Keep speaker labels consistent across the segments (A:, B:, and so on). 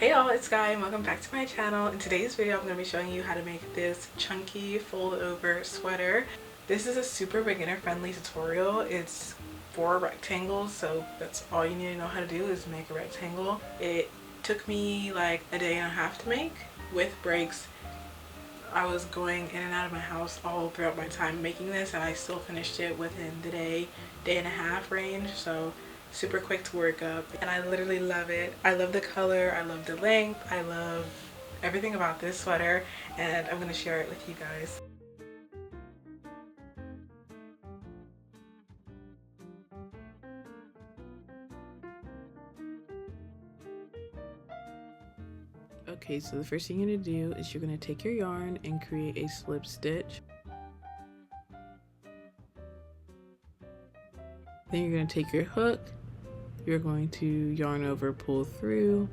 A: Hey y'all, it's Guy and welcome back to my channel. In today's video I'm going to be showing you how to make this chunky fold over sweater. This is a super beginner friendly tutorial. It's 4 rectangles, so that's all you need to know how to do is make a rectangle. It took me like a day and a half to make with breaks. I was going in and out of my house all throughout my time making this, and I still finished it within the day and a half range, so super quick to work up, and I literally love it. I love the color, I love the length, I love everything about this sweater, and I'm gonna share it with you guys. Okay, so the first thing you're gonna do is you're gonna take your yarn and create a slip stitch. Then you're gonna take your hook, you're going to yarn over, pull through,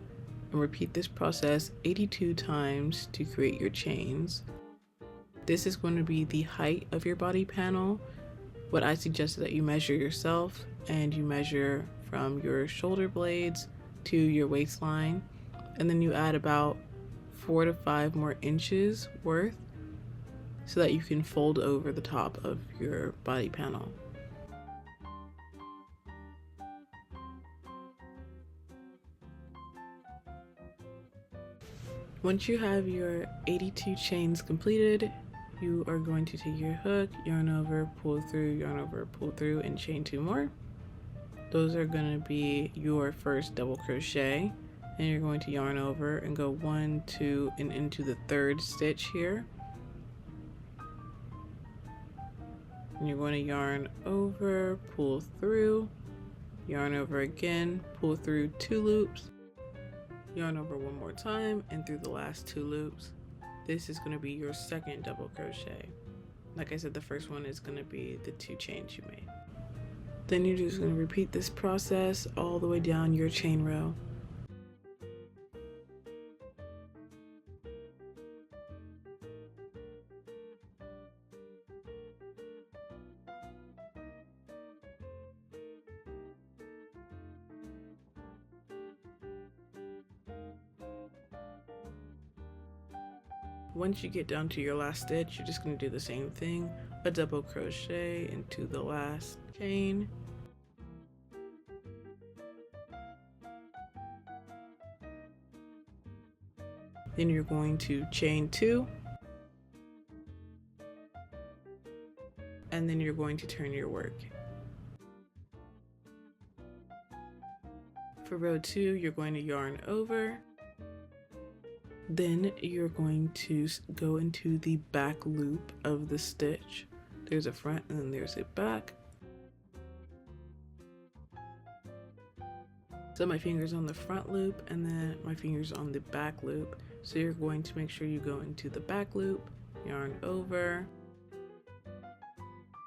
A: and repeat this process 82 times to create your chains. This is going to be the height of your body panel. What I suggest is that you measure yourself, and you measure from your shoulder blades to your waistline, and then you add about 4 to 5 more inches worth so that you can fold over the top of your body panel. Once you have your 82 chains completed, you are going to take your hook, yarn over, pull through, yarn over, pull through, and chain 2 more. Those are going to be your first double crochet, and you're going to yarn over and go 1, 2, and into the 3rd stitch here. And you're going to yarn over, pull through, yarn over again, pull through 2 loops, yarn over 1 more time, and through the last 2 loops. This is going to be your second double crochet. Like I said, the first one is going to be the 2 chains you made. Then you're just going to repeat this process all the way down your chain row. Once you get down to your last stitch, you're just going to do the same thing, a double crochet into the last chain. Then you're going to chain 2, and then you're going to turn your work. For row 2, you're going to yarn over. Then you're going to go into the back loop of the stitch. There's a front and then there's a back. So my finger's on the front loop and then my finger's on the back loop. So you're going to make sure you go into the back loop, yarn over,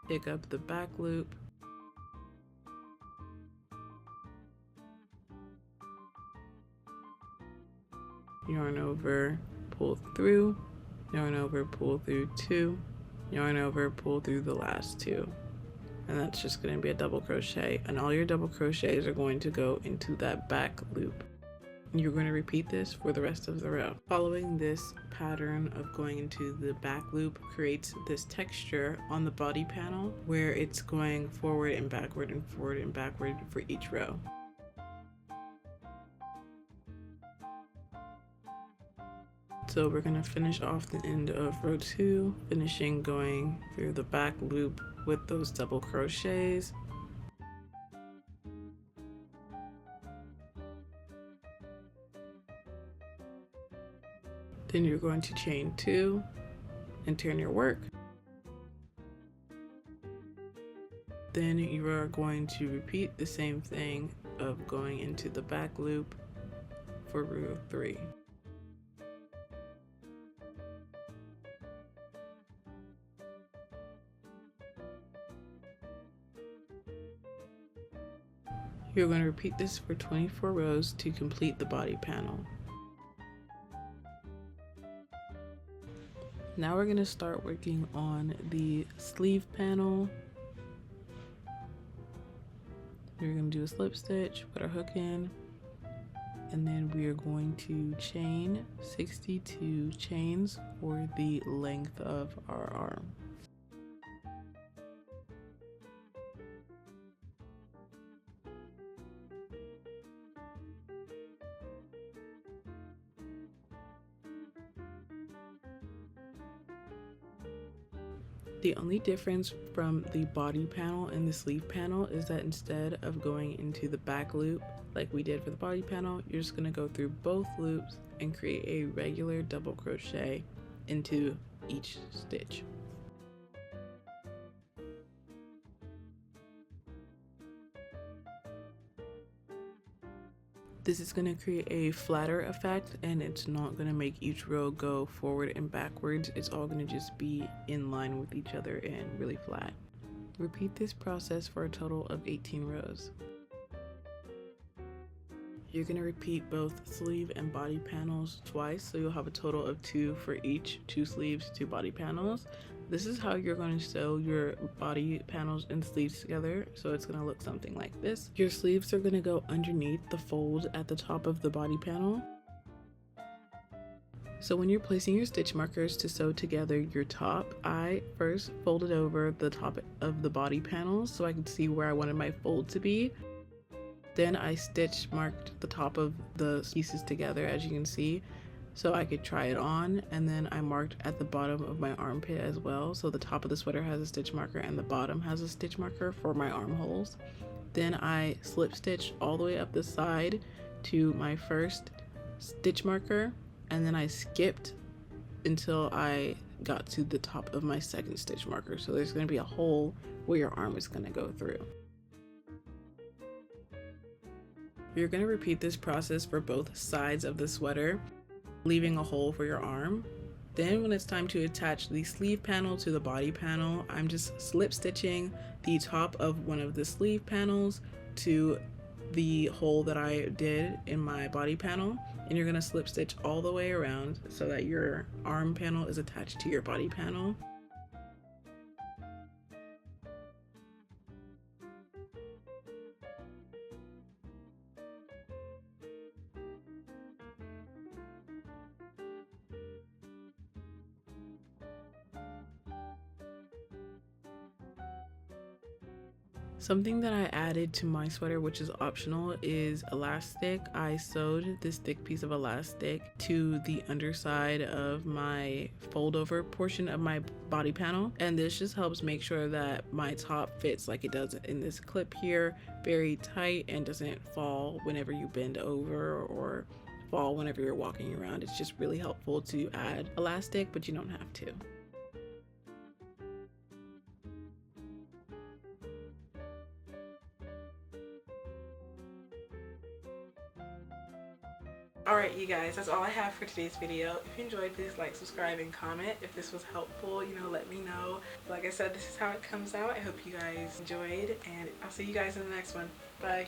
A: pick up the back loop, yarn over, pull through, yarn over, pull through 2, yarn over, pull through the last 2. And that's just going to be a double crochet, and all your double crochets are going to go into that back loop. And you're going to repeat this for the rest of the row. Following this pattern of going into the back loop creates this texture on the body panel where it's going forward and backward and forward and backward for each row. So we're going to finish off the end of row 2, finishing going through the back loop with those double crochets. Then you're going to chain 2 and turn your work. Then you are going to repeat the same thing of going into the back loop for row 3. You're going to repeat this for 24 rows to complete the body panel. Now we're going to start working on the sleeve panel. We're going to do a slip stitch, put our hook in, and then we are going to chain 62 chains for the length of our arm. The only difference from the body panel and the sleeve panel is that instead of going into the back loop like we did for the body panel, you're just going to go through both loops and create a regular double crochet into each stitch. This is going to create a flatter effect, and it's not going to make each row go forward and backwards. It's all going to just be in line with each other and really flat. Repeat this process for a total of 18 rows. You're going to repeat both sleeve and body panels twice, so you'll have a total of 2 for each, 2 sleeves, 2 body panels. This is how you're going to sew your body panels and sleeves together, so it's going to look something like this. Your sleeves are going to go underneath the fold at the top of the body panel. So when you're placing your stitch markers to sew together your top, I first folded over the top of the body panels so I could see where I wanted my fold to be. Then I stitch marked the top of the pieces together, as you can see, so I could try it on, and then I marked at the bottom of my armpit as well, so the top of the sweater has a stitch marker and the bottom has a stitch marker for my armholes. Then I slip stitched all the way up the side to my first stitch marker, and then I skipped until I got to the top of my second stitch marker, so there's going to be a hole where your arm is going to go through. You're going to repeat this process for both sides of the sweater, leaving a hole for your arm. Then when it's time to attach the sleeve panel to the body panel, I'm just slip stitching the top of one of the sleeve panels to the hole that I did in my body panel, and you're going to slip stitch all the way around so that your arm panel is attached to your body panel. Something that I added to my sweater, which is optional, is elastic. I sewed this thick piece of elastic to the underside of my fold over portion of my body panel, and this just helps make sure that my top fits like it does in this clip here, very tight, and doesn't fall whenever you bend over or fall whenever you're walking around. It's just really helpful to add elastic, but you don't have to. Alright you guys, that's all I have for today's video. If you enjoyed, please like, subscribe, and comment. If this was helpful, let me know. Like I said, this is how it comes out. I hope you guys enjoyed, and I'll see you guys in the next one. Bye.